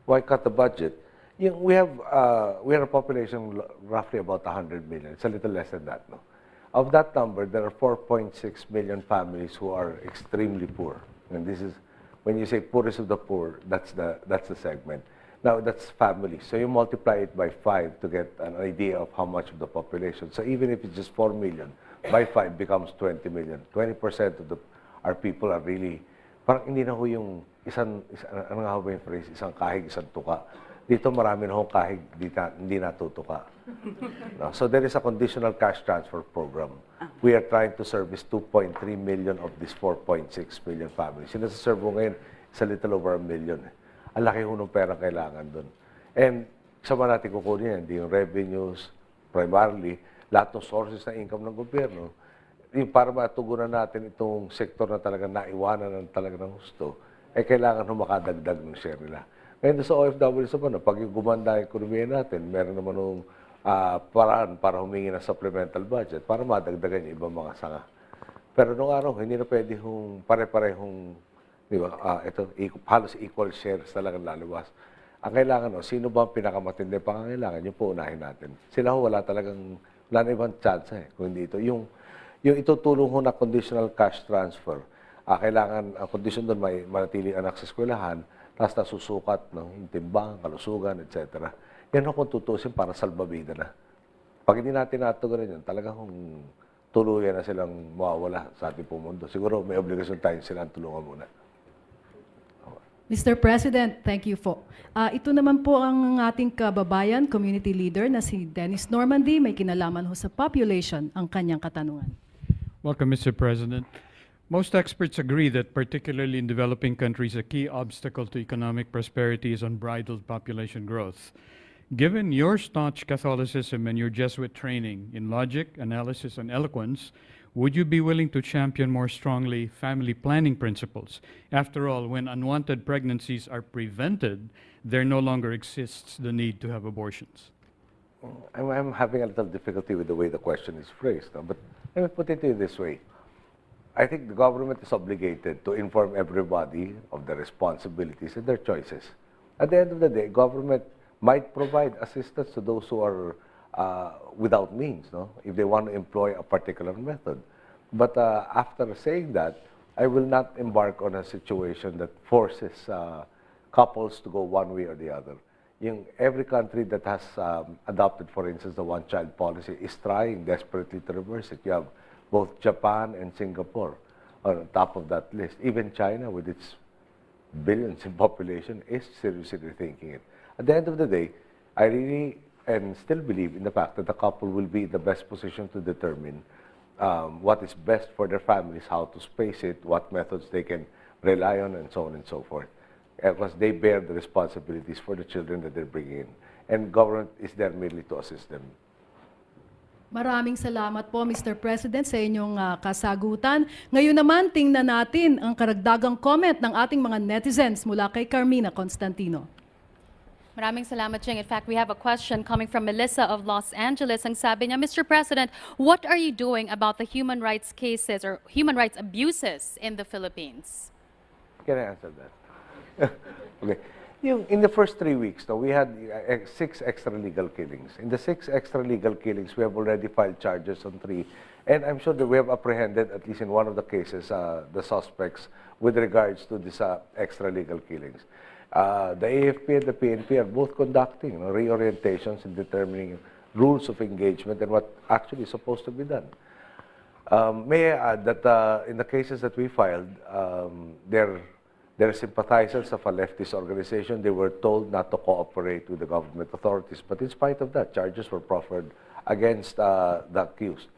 Why cut the budget? We have a population roughly about 100 million. It's a little less than that, no? Of that number, there are 4.6 million families who are extremely poor. And this is, when you say poorest of the poor, that's the segment. Now, that's families. So you multiply it by 5 to get an idea of how much of the population. So even if it's just 4 million, by 5 becomes 20 million. 20% of our people are really, parang hindi na ho yung ano nga ba yung phrase, isang kahig, isang tuka. Dito marami na ho kahig, hindi natutuka. No? So there is a conditional cash transfer program. We are trying to service 2.3 million of these 4.6 million families. Yung nasa-serve mo ngayon, it's a little over 1 million. Ang laki ho ng perang kailangan doon. And saan ba natin kukunin yan? Hindi yung revenues, primarily, lahat ng sources ng income ng gobyerno. Yung para matugunan natin itong sektor na talaga naiwanan ng talaga ng gusto, kailangan makadagdag ng share nila. Ngayon sa OFW sa paano, pag yung gumanda yung ekonomiya natin, meron naman ng paraan para humingi ng supplemental budget para madagdagan yung ibang mga sanga. Pero nung araw, hindi na pwede pare-parehong, di ba, halos equal shares talagang laluwas. Ang kailangan, sino ba ang pinakamatindi pangangailangan, yung po unahin natin. Sila wala na ibang chance kung hindi ito. Yung itutulong ho na conditional cash transfer, kailangan, ang condition doon may manatiling anak sa eskwelahan, tapos nasusukat ng timbang, kalusugan, etc. Yan ho kung tutusin para salbabida na. Pag hindi natin natugunan yun, talagang tuluyan na silang mawawala sa ating mundo. Siguro may obligasyon tayo silang tulungan muna. Mr. President, thank you po. Ito naman po ang ating kababayan, community leader na si Dennis Normandy. May kinalaman ho sa population ang kanyang katanungan. Welcome, Mr. President. Most experts agree that, particularly in developing countries, a key obstacle to economic prosperity is unbridled population growth. Given your staunch Catholicism and your Jesuit training in logic, analysis, and eloquence, would you be willing to champion more strongly family planning principles? After all, when unwanted pregnancies are prevented, there no longer exists the need to have abortions. I'm having a little difficulty with the way the question is phrased, but let me put it to you this way. I think the government is obligated to inform everybody of their responsibilities and their choices. At the end of the day, government might provide assistance to those who are without means, if they want to employ a particular method. But after saying that, I will not embark on a situation that forces couples to go one way or the other. Every country that has adopted, for instance, the one-child policy is trying desperately to reverse it. You have both Japan and Singapore on top of that list. Even China, with its billions in population, is seriously rethinking it. At the end of the day, I really and still believe in the fact that the couple will be in the best position to determine what is best for their families, how to space it, what methods they can rely on, and so on and so forth. Because they bear the responsibilities for the children that they're bringing in. And government is there merely to assist them. Maraming salamat po, Mr. President, sa inyong kasagutan. Ngayon naman, tingnan natin ang karagdagang comment ng ating mga netizens mula kay Carmina Constantino. Maraming salamat, Ching. In fact, we have a question coming from Melissa of Los Angeles. Ang sabi niya, Mr. President, what are you doing about the human rights cases or human rights abuses in the Philippines? Can I answer that? Okay. In the first 3 weeks, we had 6 extralegal killings. In the 6 extralegal killings, we have already filed charges on 3. And I'm sure that we have apprehended, at least in one of the cases, the suspects with regards to these extralegal killings. The AFP and the PNP are both conducting reorientations and determining rules of engagement and what actually is supposed to be done. May I add that in the cases that we filed, they're sympathizers of a leftist organization. They were told not to cooperate with the government authorities. But in spite of that, charges were proffered against the accused.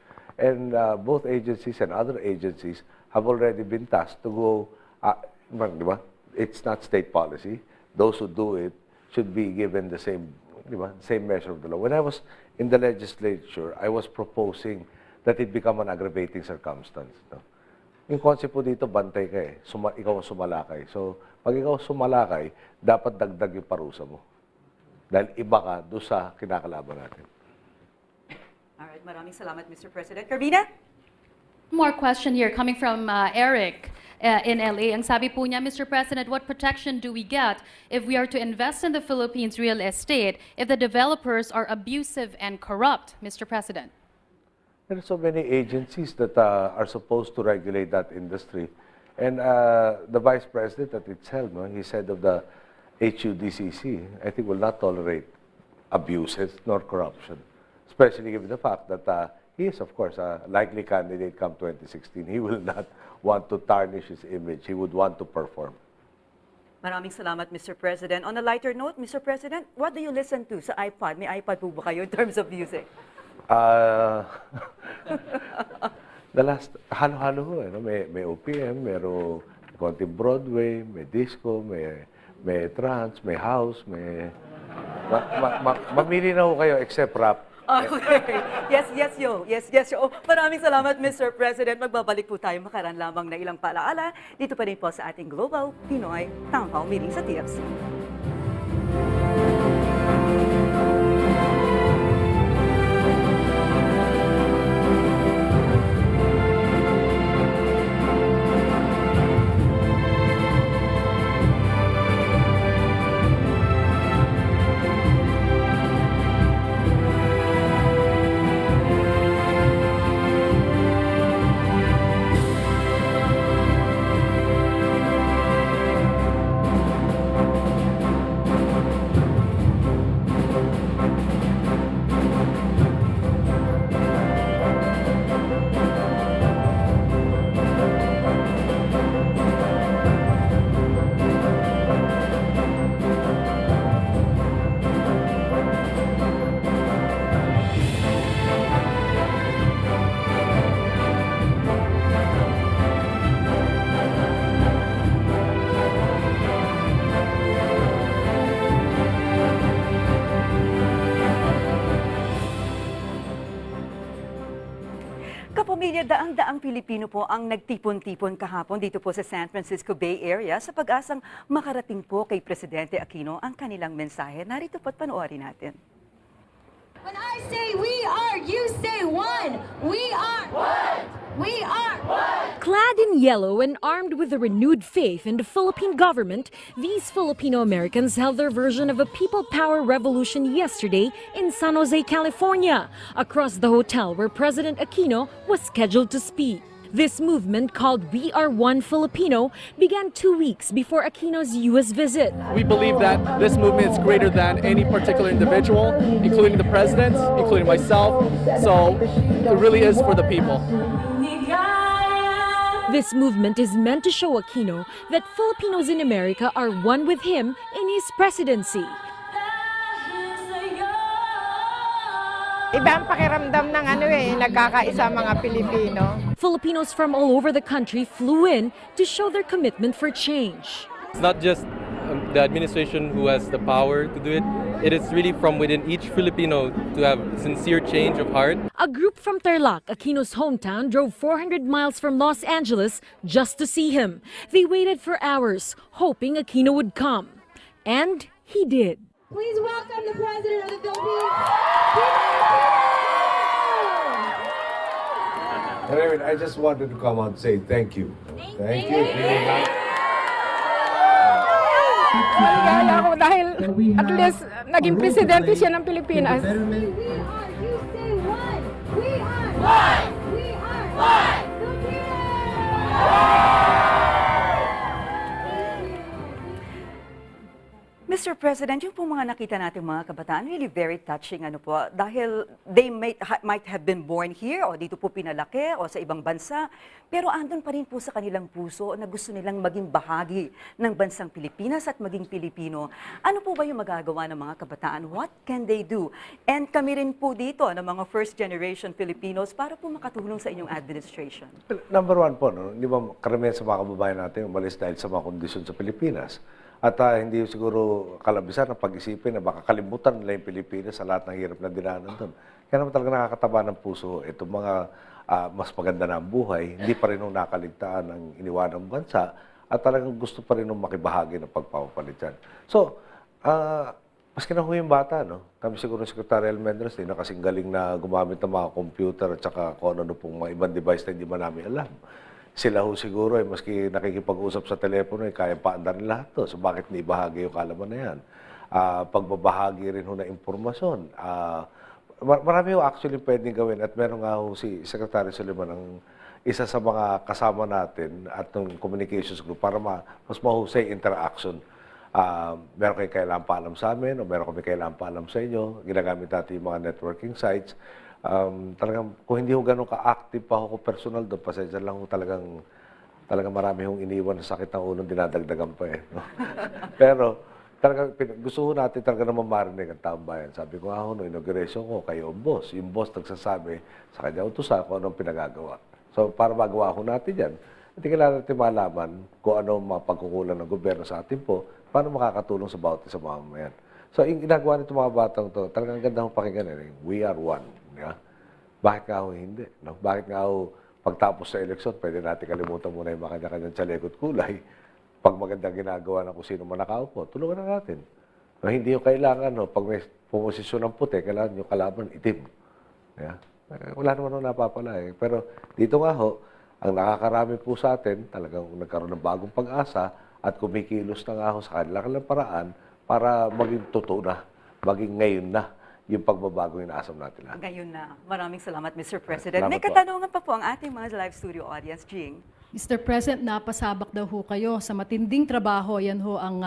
And both agencies and other agencies have already been tasked to go, it's not state policy. Those who do it should be given the same measure of the law. When I was in the legislature, I was proposing that it become an aggravating circumstance. Yung concept po dito, bantay ka ikaw ang sumalakay. So, pag ikaw sumalakay, dapat dagdag yung parusa mo. Dahil iba ka doon sa kinakalaban natin. Alright, maraming salamat, Mr. President. Carmina? More question here coming from Eric. in LA. Ang sabi po niya, Mr. President, what protection do we get if we are to invest in the Philippines real estate if the developers are abusive and corrupt, Mr. President? There are so many agencies that are supposed to regulate that industry. And the Vice President at its helm, no, he said of the HUDCC, I think will not tolerate abuses nor corruption, especially given the fact that he is, of course, a likely candidate come 2016. He will not want to tarnish his image. He would want to perform. Maraming salamat, Mr. President. On a lighter note, Mr. President, what do you listen to sa iPod? May iPod po ba kayo in terms of music? The last, halo-halo ho, no? May OPM, mayroong konting Broadway, may disco, may trance, may house, may... mamili na ho kayo except rap. Okay. Yes, yo. Oh, maraming salamat, Mr. President. Magbabalik po tayo makaran lamang na ilang paalaala. Dito pa rin po sa ating Global Pinoy Town Hall Meeting sa TFC. Kapamilya, daang-daang Pilipino po ang nagtipon-tipon kahapon dito po sa San Francisco Bay Area sa pag-asang makarating po kay Presidente Aquino ang kanilang mensahe. Narito po't panoorin natin. When I say we are, you say one. We are. One. We are. One. Clad in yellow and armed with a renewed faith in the Philippine government, these Filipino Americans held their version of a people power revolution yesterday in San Jose, California, across the hotel where President Aquino was scheduled to speak. This movement, called We Are One Filipino, began 2 weeks before Aquino's U.S. visit. We believe that this movement is greater than any particular individual, including the president, including myself. So it really is for the people. This movement is meant to show Aquino that Filipinos in America are one with him in his presidency. Iba ang pakiramdam ng nagkakaisa mga Pilipino. Filipinos from all over the country flew in to show their commitment for change. It's not just the administration who has the power to do it. It is really from within each Filipino to have sincere change of heart. A group from Tarlac, Aquino's hometown, drove 400 miles from Los Angeles just to see him. They waited for hours, hoping Aquino would come. And he did. Please welcome the President of the Philippines. Anyway, I just wanted to come out and say thank you. Thank you. Kaya ako dahil at least naging presidente siya ng Pilipinas. We are, you say one. We are. One. We are. One. Filipino. Mr. President, yung po mga nakita natin mga kabataan, really very touching dahil they might have been born here o dito po pinalaki o sa ibang bansa, pero andun pa rin po sa kanilang puso na gusto nilang maging bahagi ng bansang Pilipinas at maging Pilipino. Ano po ba yung magagawa ng mga kabataan? What can they do? And kami rin po dito ng mga first generation Filipinos para po makatulong sa inyong administration. Number one po, no? Di ba karamihan sa mga kababayan natin umalis dahil sa mga kondisyon sa Pilipinas. At hindi siguro kalabisan na pag-isipin na baka kalimutan nila yung Pilipinas sa lahat ng hirap na dinanan doon. Kaya naman talaga nakakataba ng puso itong mga mas maganda na ang buhay, hindi pa rin nung nakaligtaan ang iniwanang bansa at talagang gusto pa rin nung makibahagi ng pagpapalit dyan. So, maski na yung bata, no? Kami siguro Secretarial Mendes, hindi na kasing galing na gumamit ng mga computer at saka kung ano pong mga ibang device na hindi man namin alam. sila ho siguro, maski nakikipag-usap sa telepono, kaya paandarin lahat to. So bakit hindi bahagi yung kalaman na yan? Pagbabahagi rin ho ng impormasyon. Marami ho actually pwedeng gawin at meron nga ho si Secretary Suleiman ang isa sa mga kasama natin at ng communications group para mas mahusay interaction. Meron kayo kailangan paalam sa amin o meron kami kailangan paalam sa inyo. Ginagamit natin yung mga networking sites. Talagang kung hindi ho ganun ka-active pa ako personal doon, pasensya lang ho talagang marami hong iniwan sa sakit ng ulo, dinadagdagan pa eh. No? Pero talagang gusto ho natin talaga naman marinig ang taong bayan. Sabi ko no inauguration ko, kayo ang boss. Yung boss nagsasabi sa kanya utusan kung anong pinagagawa. So para magawa ho natin yan, hindi kailangan natin malaman kung ano ang mga pagkukulang ng gobyerno sa atin po, paano makakatulong sa bawat isa mamamayan. So yung ginagawa nito mga batang to, talagang ganda ho pakinggan eh. We are one. Yeah? Bakit nga ho hindi? No? Bakit nga ho pagtapos sa eleksyon, pwede natin kalimutan muna yung mga kanya-kanyang chalikot kulay. Pag magandang ginagawa ng kung sino man nakaupo, tulungan na natin. No, hindi yung kailangan, pag may pumosisyon ng puti, kailangan yung kalaban itim. Yeah? Wala naman napapala eh. Pero dito nga ho, ang nakakarami po sa atin, talagang nagkaroon ng bagong pag-asa at kumikilos na nga ho sa kanilang paraan para maging totoo na, maging ngayon na yung pagbabago yung inaasam natin lahat. Ngayon na. Maraming salamat, Mr. President. Salamat May po. katanungan pa po ang ating mga live studio audience, Jing. Mr. President, napasabak daw ho kayo sa matinding trabaho. Yan ho ang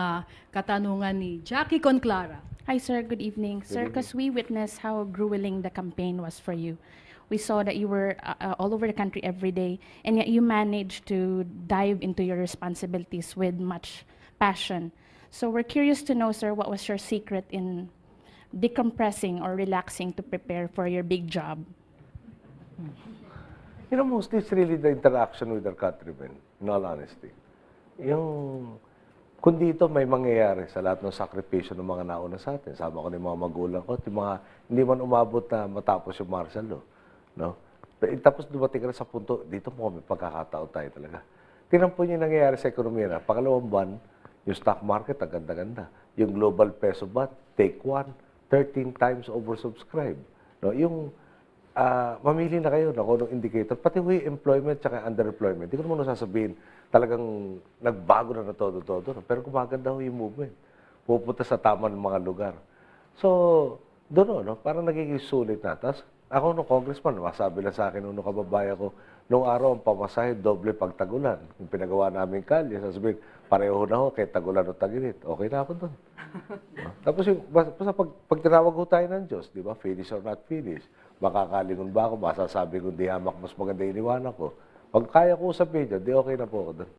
katanungan ni Jackie Conclara. Hi, sir. Good evening. Sir, because we witnessed how grueling the campaign was for you. We saw that you were all over the country every day, and yet you managed to dive into your responsibilities with much passion. So we're curious to know, sir, what was your secret in decompressing or relaxing to prepare for your big job? You know, mostly it's really the interaction with our countrymen, in all honesty. Yung, kung dito may mangyayari sa lahat ng sakripisyo ng mga nauna sa atin, sama ko ng mga magulang ko, at yung mga hindi man umabot na matapos yung martial law. No? Tapos dumating ka na sa punto, dito mo kami pagkakataon tayo talaga. Tingnan po yung nangyayari sa ekonomiya na, pangalawang buwan, yung stock market, ang ganda-ganda. Yung global peso baht, take one, 13 times oversubscribed. No? Yung mamili na kayo na kung anong indicator, pati yung employment at underemployment. Hindi ko naman sasabihin talagang nagbago na todo-todo. Pero gumaganda yung movement. Pupunta sa tama ng mga lugar. So, doon, parang nagiging sulit na. Tapos, ako nung congressman, masabi lang sa akin nung kababayan ko, nung araw ang pamasahe, doble pagtagulan. Yung pinagawa namin kalye, sasabihin, pareho na ho, kay tagulan o taginit. Okay na ako doon. Tapos yung, basta pag tinawag ko tayo ng Diyos, di ba, finish or not finish, makakalingon ba ako, masasabi ko, di hamak, mas maganda iniwanan ko. Pag kaya ko sabihin dyan, di okay na po ako doon.